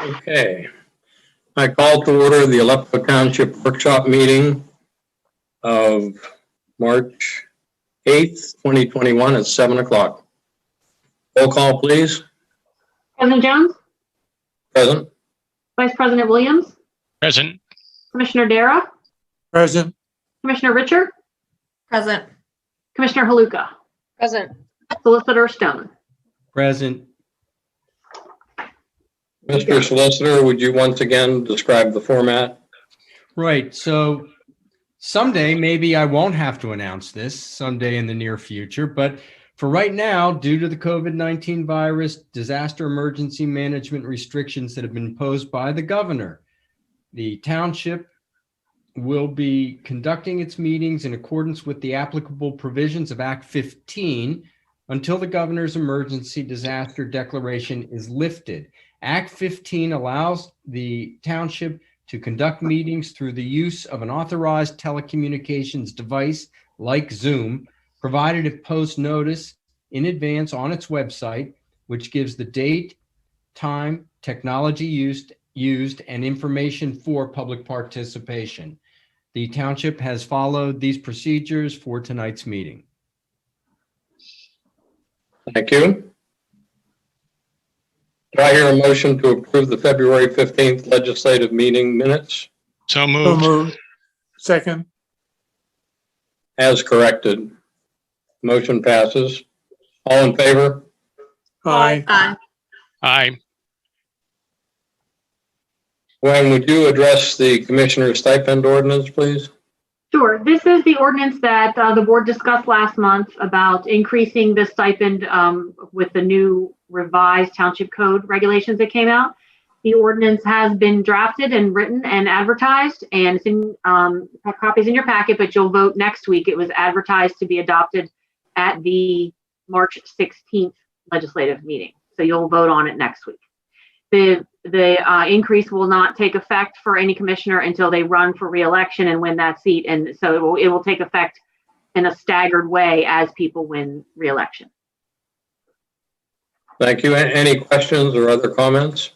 Okay. I call to order the Aleppo Township Workshop Meeting of March 8th, 2021 at 7 o'clock. Roll call, please. President Jones? Present. Vice President Williams? Present. Commissioner Dara? Present. Commissioner Richard? Present. Commissioner Haluka? Present. Solicitor Stone? Present. Mr. Solicitor, would you once again describe the format? Right. So someday, maybe I won't have to announce this someday in the near future, but for right now, due to the COVID-19 virus disaster emergency management restrictions that have been imposed by the governor, the township will be conducting its meetings in accordance with the applicable provisions of Act 15 until the governor's emergency disaster declaration is lifted. Act 15 allows the township to conduct meetings through the use of an authorized telecommunications device like Zoom, provided it posts notice in advance on its website, which gives the date, time, technology used, and information for public participation. The township has followed these procedures for tonight's meeting. Thank you. Do I hear a motion to approve the February 15th legislative meeting minutes So So moved. moved. Second. as corrected? Motion passes. All in favor? Aye. Aye. Aye. Gwen, would you address the commissioner stipend ordinance, please? Sure. This is the ordinance that the board discussed last month about increasing the stipend with the new revised township code regulations that came out. The ordinance has been drafted and written and advertised, and it's in copies in your packet, but you'll vote next week. It was advertised to be adopted at the March 16th legislative meeting. So you'll vote on it next week. The increase will not take effect for any commissioner until they run for re-election and win that seat. And so it will take effect in a staggered way as people win re-election. Thank you. Any questions or other comments?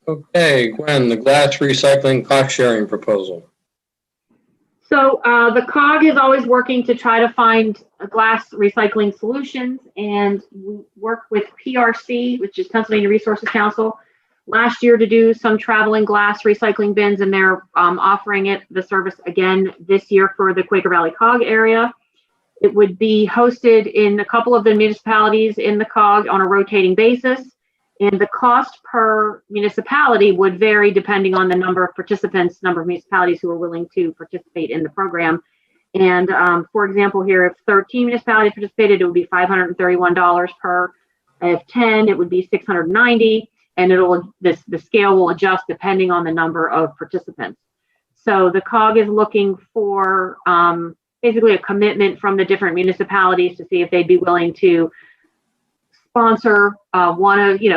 Okay, Gwen, the glass recycling cost sharing proposal. So the COG is always working to try to find glass recycling solutions, and we work with PRC, which is Pennsylvania Resources Council, last year to do some traveling glass recycling bins, and they're offering the service again this year for the Quaker Valley COG area. It would be hosted in a couple of the municipalities in the COG on a rotating basis, and the cost per municipality would vary depending on the number of participants, number of municipalities who are willing to participate in the program. And for example, here, if 13 municipalities participated, it would be $531 per. If 10, it would be $690, and the scale will adjust depending on the number of participants. So the COG is looking for basically a commitment from the different municipalities to see if they'd be willing to sponsor,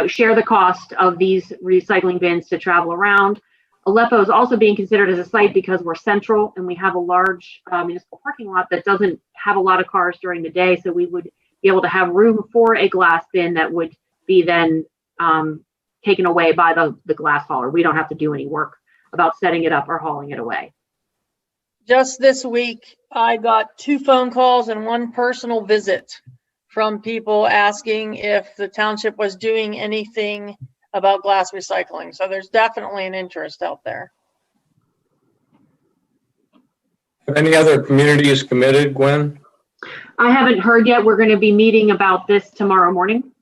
share the cost of these recycling bins to travel around. Aleppo is also being considered as a site because we're central and we have a large municipal parking lot that doesn't have a lot of cars during the day. So we would be able to have room for a glass bin that would be then taken away by the glass hauler. We don't have to do any work about setting it up or hauling it away. Just this week, I got 2 phone calls and 1 personal visit from people asking if the township was doing anything about glass recycling. So there's definitely an interest out there. Have any other communities committed, Gwen? I haven't heard yet. We're going to be meeting about this tomorrow morning.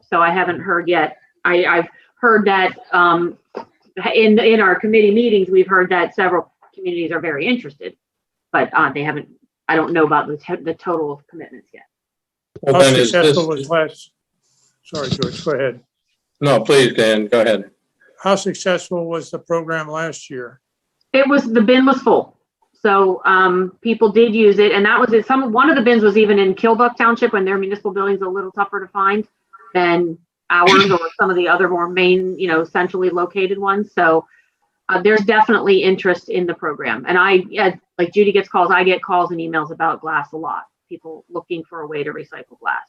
So I haven't heard yet. I've heard that in our committee meetings, we've heard that several communities are very interested, but they haven't, I don't know about the total of commitments yet. Well, How then is successful this, was last? Sorry, George, go ahead. no, please, Dan, go ahead. How successful was the program last year? The bin was full. So people did use it, and that was it. One of the bins was even in Kilbuck Township, when their municipal buildings are a little tougher to find than ours or some of the other more main, centrally located ones. So there's definitely interest in the program. And like Judy gets calls, I get calls and emails about glass a lot. People looking for a way to recycle glass.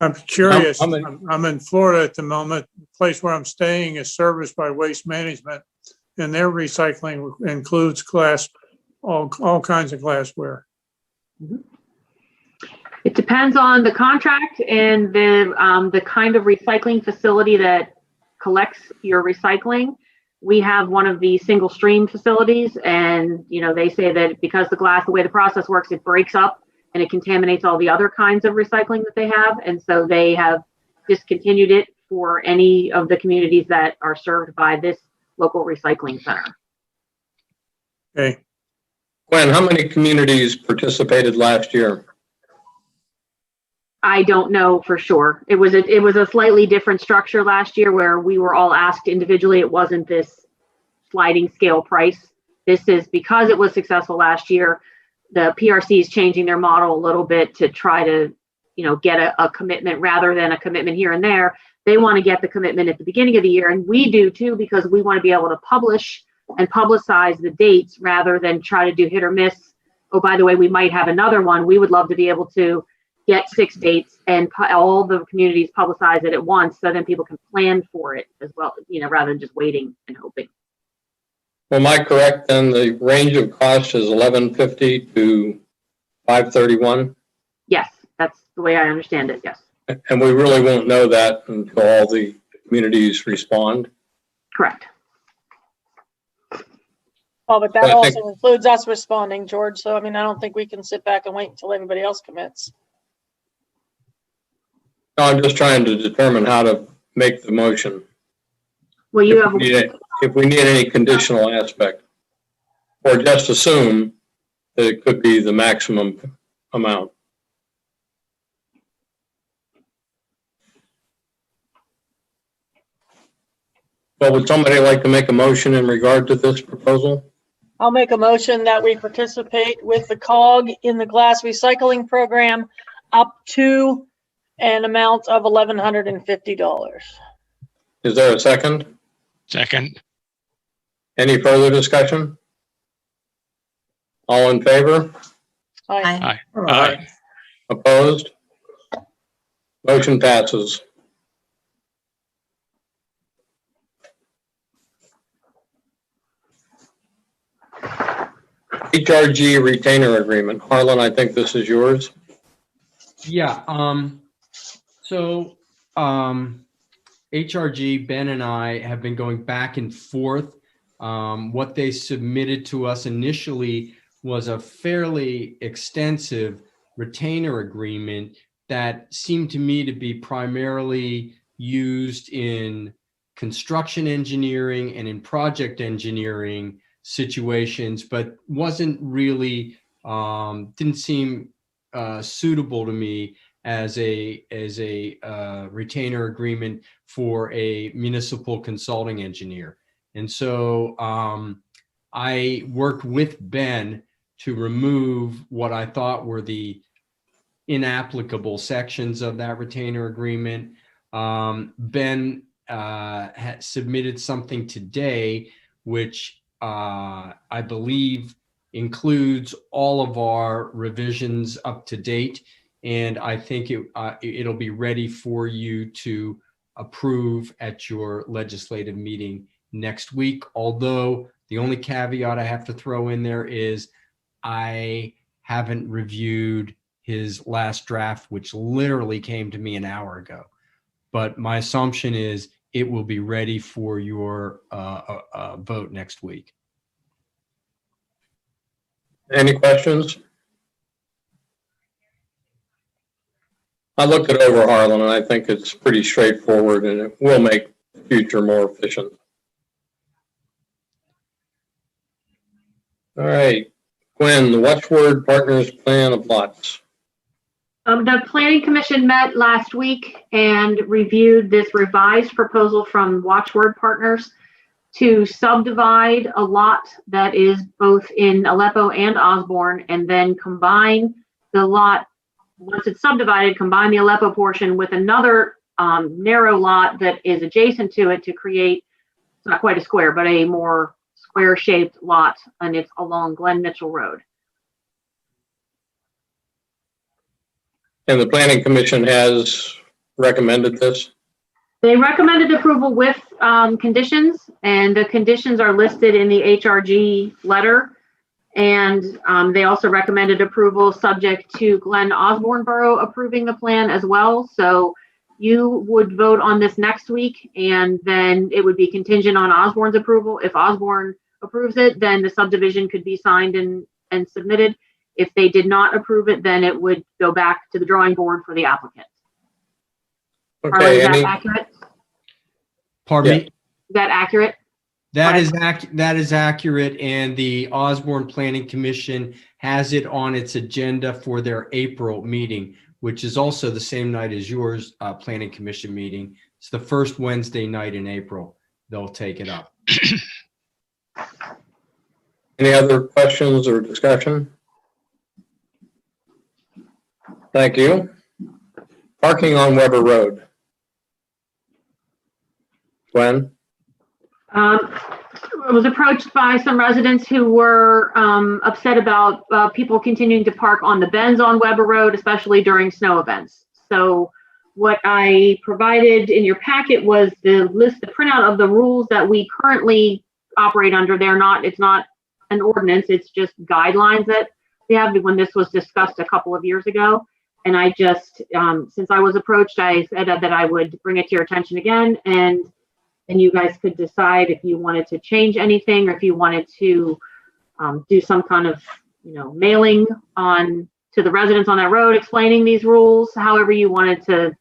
I'm curious. How many- I'm in Florida at the moment. The place where I'm staying is serviced by Waste Management, and their recycling includes glass, all kinds of glassware. It depends on the contract and the kind of recycling facility that collects your recycling. We have one of the single stream facilities, and they say that because the way the process works, it breaks up and it contaminates all the other kinds of recycling that they have. And so they have discontinued it for any of the communities that are served by this local recycling center. Okay. Gwen, how many communities participated last year? I don't know for sure. It was a slightly different structure last year where we were all asked individually. It wasn't this sliding scale price. This is because it was successful last year. The PRC is changing their model a little bit to try to, get a commitment rather than a commitment here and there. They want to get the commitment at the beginning of the year, and we do too, because we want to be able to publish and publicize the dates rather than try to do hit or miss. Oh, by the way, we might have another one. We would love to be able to get 6 dates and all the communities publicize it at once, so then people can plan for it as well, rather than just waiting and hoping. Am I correct then? The range of cost is $11.50 to $5.31? Yes, that's the way I understand it. Yes, And we really won't know that until all the communities respond. correct. Oh, but that I think- also includes us responding, George. So, I don't think we can sit back and wait until everybody else commits. No, I'm just trying to determine how to make the motion. Well, you have, If we need any conditional aspect, or just assume that it could be the maximum amount. Well, would somebody like to make a motion in regard to this proposal? I'll make a motion that we participate with the COG in the glass recycling program up to an amount of $1,150. Is there a second? Second. Any further discussion? All in favor? Aye. Aye. Opposed? Motion passes. HRG retainer agreement. Harlan, I think this is yours. Yeah, HRG, Ben and I have been going back and forth. What they submitted to us initially was a fairly extensive retainer agreement that seemed to me to be primarily used in construction engineering and in project engineering situations, but wasn't really, didn't seem suitable to me as a retainer agreement for a municipal consulting engineer. And so I worked with Ben to remove what I thought were the inapplicable sections of that retainer agreement. Ben had submitted something today, which I believe includes all of our revisions up to date. And I think it'll be ready for you to approve at your legislative meeting next week. Although the only caveat I have to throw in there is I haven't reviewed his last draft, which literally came to me an hour ago. But my assumption is it will be ready for your vote next week. Any questions? I looked it over, Harlan, and I think it's pretty straightforward and it will make the future more efficient. All right, Gwen, the Watchword Partners Plan of Lots. the Planning Commission met last week and reviewed this revised proposal from Watchword Partners to subdivide a lot that is both in Aleppo and Osborne, and then combine the lot, once it's subdivided, combine the Aleppo portion with another narrow lot that is adjacent to it to create, it's not quite a square, but a more square-shaped lot, and it's along Glen Mitchell Road. And the Planning Commission has recommended this? They recommended approval with conditions, and the conditions are listed in the HRG letter. And they also recommended approval subject to Glenn Osborne Borough approving the plan as well. So you would vote on this next week, and then it would be contingent on Osborne's approval. If Osborne approves it, then the subdivision could be signed and submitted. If they did not approve it, then it would go back to the drawing board for the applicant. Carla, Okay, is that any, accurate? Pardon me? Is that accurate? That is accurate, and the Osborne Planning Commission has it on its agenda for their April meeting, which is also the same night as yours, Planning Commission meeting. It's the first Wednesday night in April. They'll take it up. any other questions or discussion? Thank you. Parking on Weber Road. Gwen? I was approached by some residents who were upset about people continuing to park on the bends on Weber Road, especially during snow events. So what I provided in your packet was the list, the printout of the rules that we currently operate under. It's not an ordinance, it's just guidelines that we have when this was discussed a couple of years ago. And I just, since I was approached, I said that I would bring it to your attention again, and you guys could decide if you wanted to change anything or if you wanted to do some kind of, mailing on to the residents on that road explaining these rules, however you wanted to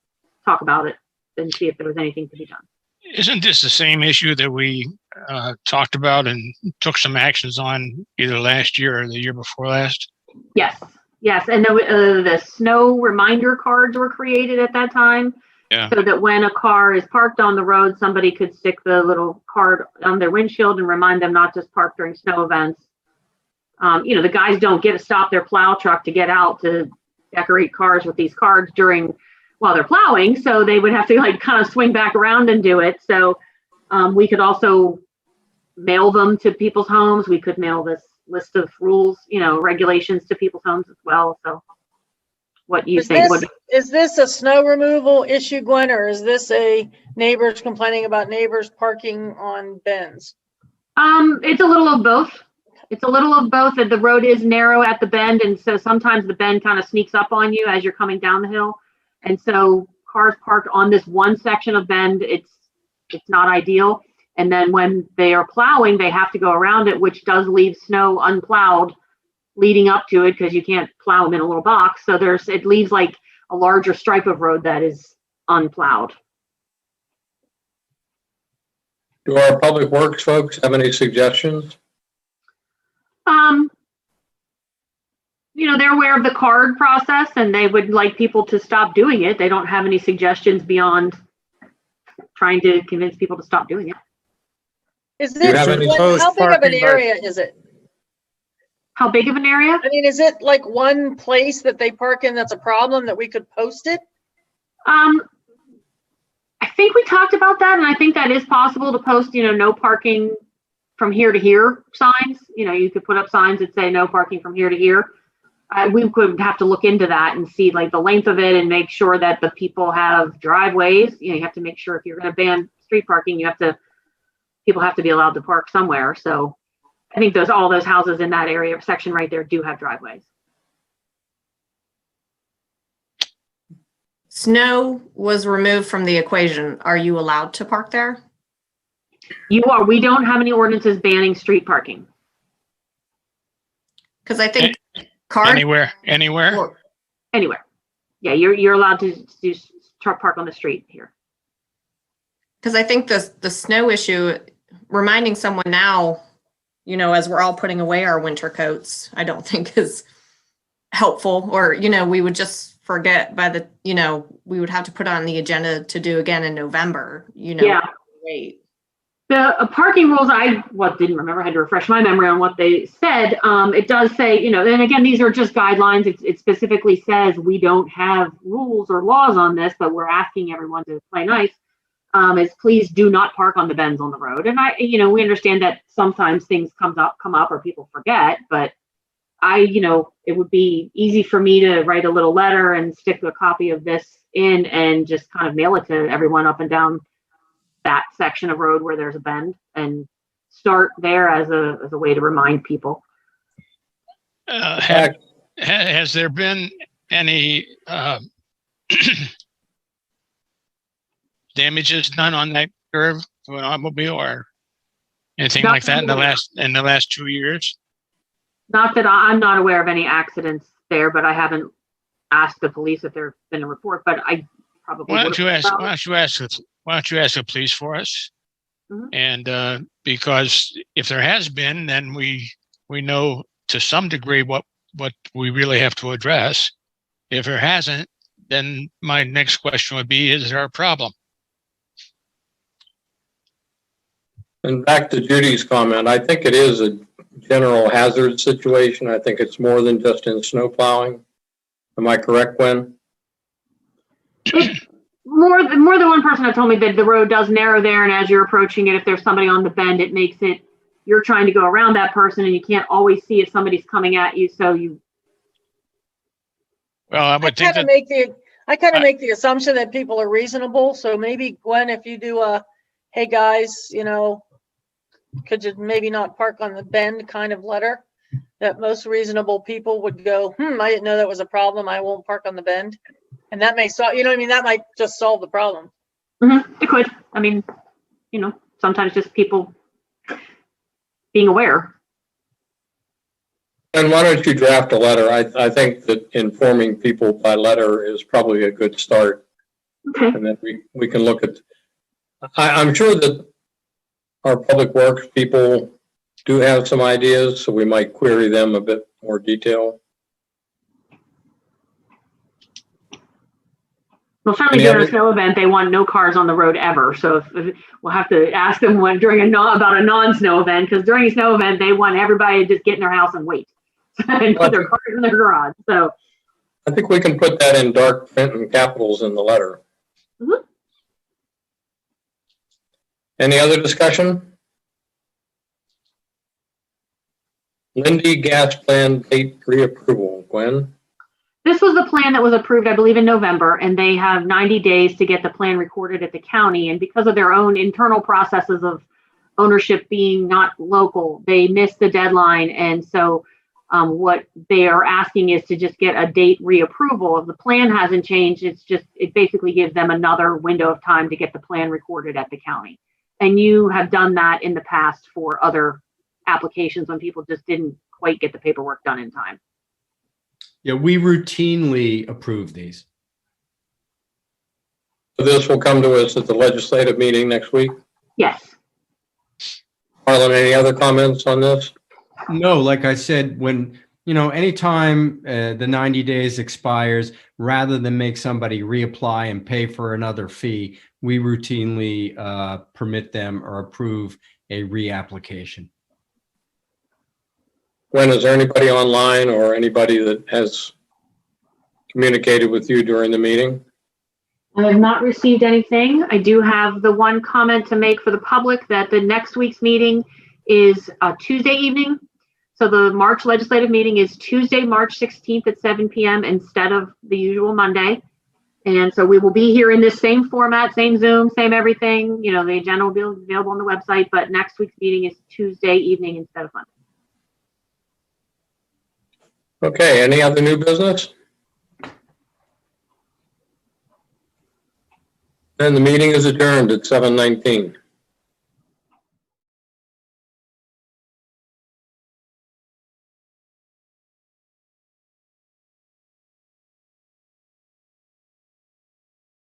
talk about it and see if there was anything to be done. Isn't this the same issue that we talked about and took some actions on either last year or the year before last? Yes. And the snow reminder cards were created at that time. Yeah. So that when a car is parked on the road, somebody could stick the little card on their windshield and remind them not to park during snow events. The guys don't get to stop their plow truck to get out to decorate cars with these cards while they're plowing. So they would have to kind of swing back around and do it. So we could also mail them to people's homes. We could mail this list of rules, regulations to people's homes as well. So what you think would. Is this a snow removal issue, Gwen, or is this a neighbors complaining about neighbors parking on bends? It's a little of both. That the road is narrow at the bend, and so sometimes the bend kind of sneaks up on you as you're coming down the hill. And so cars parked on this one section of bend, it's not ideal. And then when they are plowing, they have to go around it, which does leave snow unplowed leading up to it because you can't plow them in a little box. So it leaves like a larger stripe of road that is unplowed. Do our public works folks have any suggestions? They're aware of the card process and they would like people to stop doing it. They don't have any suggestions beyond trying to convince people to stop doing it. Is this, how big of an area is it? How big of an area? I mean, is it like one place that they park in that's a problem that we could post it? I think we talked about that, and I think that is possible to post, no parking from here to here signs. You could put up signs that say no parking from here to here. We could have to look into that and see like the length of it and make sure that the people have driveways. You have to make sure if you're going to ban street parking, people have to be allowed to park somewhere. So I think all those houses in that area section right there do have driveways. Snow was removed from the equation. Are you allowed to park there? You are. We don't have any ordinances banning street parking. Because I think cars anywhere. Anywhere. Yeah, you're allowed to park on the street here. Because I think the snow issue, reminding someone now, as we're all putting away our winter coats, I don't think is helpful. Or, we would just forget we would have to put on the agenda to do again in November, Yeah. Wait. The parking rules, I didn't remember. I had to refresh my memory on what they said. It does say, and again, these are just guidelines. It specifically says we don't have rules or laws on this, but we're asking everyone to play nice. Is please do not park on the bends on the road. And we understand that sometimes things come up or people forget, but it would be easy for me to write a little letter and stick a copy of this in and just kind of mail it to everyone up and down that section of road where there's a bend, and start there as a way to remind people. Has there been any damages done on that curve to an automobile or anything like that in the last 2 years? Not that I'm not aware of any accidents there, but I haven't asked the police if there's been a report, but I probably Why don't you ask the police for us? Mhm. And because if there has been, then we know to some degree what we really have to address. If there hasn't, then my next question would be, is there a problem? And back to Judy's comment, I think it is a general hazard situation. I think it's more than just in snow plowing. Am I correct, Gwen? More than one person have told me that the road does narrow there, and as you're approaching it, if there's somebody on the bend, it makes it, you're trying to go around that person and you can't always see if somebody's coming at you, so you. Well, I would think that I kind of make the assumption that people are reasonable. So maybe Gwen, if you do a, hey guys, could you maybe not park on the bend kind of letter, that most reasonable people would go, I didn't know that was a problem. I won't park on the bend. And that may solve, that might just solve the problem. It could. I mean, sometimes just people being aware. And why don't you draft a letter? I think that informing people by letter is probably a good start. Okay. And then we can look at, I'm sure that our public works people do have some ideas, so we might query them a bit more detail. Well, certainly during a snow event, they want no cars on the road ever. So if we'll have to ask them about a non-snow event, because during a snow event, they want everybody to just get in their house and wait and put their cars in their garage. So I think we can put that in dark print and capitals in the letter. Mhm. Any other discussion? Lindy gas plan date reapproval. Gwen? this was the plan that was approved, I believe, in November, and they have 90 days to get the plan recorded at the county. And because of their own internal processes of ownership being not local, they missed the deadline. And so what they are asking is to just get a date reapproval. If the plan hasn't changed, it basically gives them another window of time to get the plan recorded at the county. And you have done that in the past for other applications when people just didn't quite get the paperwork done in time. Yeah, we routinely approve these. So this will come to us at the legislative meeting next week. Yes. Harlan, any other comments on this? No, like I said, when, anytime the 90 days expires, rather than make somebody reapply and pay for another fee, we routinely permit them or approve a reapplication. Gwen, is there anybody online or anybody that has communicated with you during the meeting? I have not received anything. I do have the one comment to make for the public that the next week's meeting is a Tuesday evening. So the March legislative meeting is Tuesday, March 16th at 7 p.m. instead of the usual Monday. And so we will be here in this same format, same Zoom, same everything. The agenda will be available on the website, but next week's meeting is Tuesday evening instead of Monday. Okay, any other new business? Then the meeting is adjourned at 7:19.